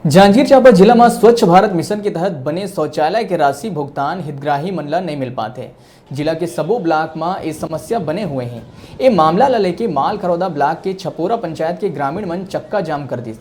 जांजगीर चांपा जिला में स्वच्छ भारत मिशन के तहत बने शौचालय के राशि भुगतान हितग्राही मन ला नहीं मिल पाते। जिला के सबो ब्लॉक में ये समस्या बने हुए हैं। ये मामला ला लेके माल खरौदा ब्लॉक के छपोरा पंचायत के ग्रामीण मन चक्का जाम कर दी,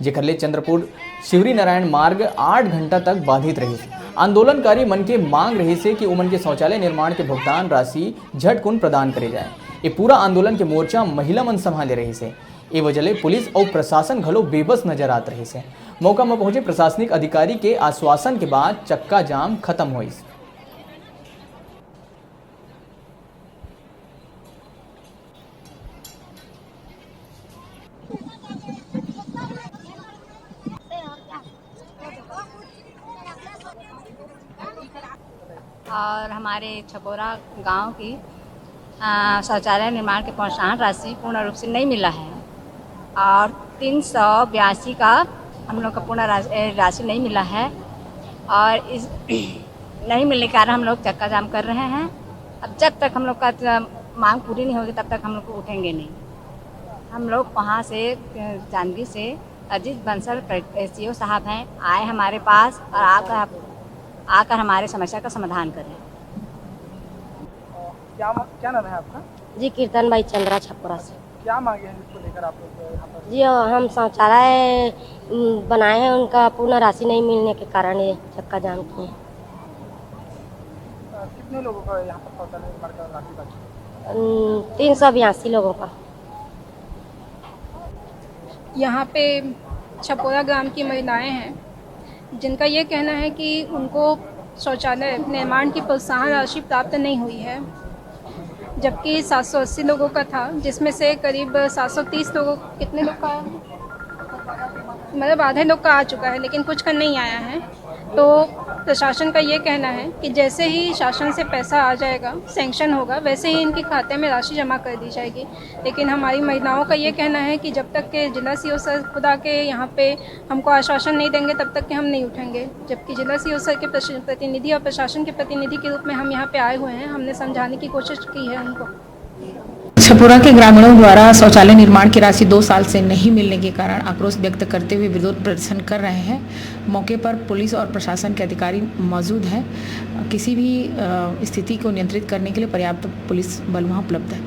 जेकर ले चंद्रपुर शिवरी नारायण मार्ग 8 घंटा तक बाधित रही। आंदोलनकारी मन के मांग रही से कि उमन के शौचालय निर्माण के भुगतान राशि झटकुन प्रदान करे जाए। ये पूरा आंदोलन के मोर्चा महिला मन संभाले रही से। ए वजह पुलिस और प्रशासन घलो बेबस नजर आत रही से। मौका में पहुंचे प्रशासनिक अधिकारी के आश्वासन के बाद चक्का जाम खत्म हुई। और हमारे छपोरा गांव की शौचालय निर्माण के प्रोत्साहन राशि पूर्ण रूप से नहीं मिला है और 382 का हम लोग का पूर्ण राशि नहीं मिला है और इस नहीं मिलने के कारण हम लोग चक्का जाम कर रहे हैं। अब जब तक हम लोग का मांग पूरी नहीं होगी तब तक हम लोग को उठेंगे नहीं। हम लोग वहाँ से जांजगीर से अजीत बंसल SDO साहब हैं, आए हमारे पास और आकर हमारे समस्या का समाधान करें। क्या नाम है आपका? जी कीर्तन भाई चंद्रा छपुरा से। क्या मांगे हैं इसको लेकर आप लोग यहाँ पर? जी हम शौचालय बनाए हैं, उनका पूर्ण राशि नहीं मिलने के कारण ये चक्का जाम किए। कितने लोगों का यहाँ पर शौचालय निर्माण का राशि बाकी? 382 लोगों का। यहाँ पे छपोरा ग्राम की महिलाएं हैं जिनका ये कहना है कि उनको शौचालय निर्माण की प्रोत्साहन राशि प्राप्त नहीं हुई है, जबकि 780 लोगों का था, जिसमें से करीब 730 लोगों कितने लोग का मतलब आधे लोग का आ चुका है, लेकिन कुछ का नहीं आया है। तो प्रशासन का ये कहना है कि जैसे ही शासन से पैसा आ जाएगा, सैंक्शन होगा, वैसे ही इनके खाते में राशि जमा कर दी जाएगी। लेकिन हमारी महिलाओं का ये कहना है कि जब तक के जिला CO सर खुद आके यहाँ पे हमको आश्वासन नहीं देंगे तब तक के हम नहीं उठेंगे। जबकि जिला CO सर के प्रतिनिधि और प्रशासन के प्रतिनिधि के रूप में हम यहाँ पे आए हुए हैं, हमने समझाने की कोशिश की है उनको। छपोरा के ग्रामीणों द्वारा शौचालय निर्माण की राशि 2 साल से नहीं मिलने के कारण आक्रोश व्यक्त करते हुए विरोध प्रदर्शन कर रहे हैं। मौके पर पुलिस और प्रशासन के अधिकारी मौजूद हैं। किसी भी स्थिति को नियंत्रित करने के लिए पर्याप्त पुलिस बल वहाँ उपलब्ध है।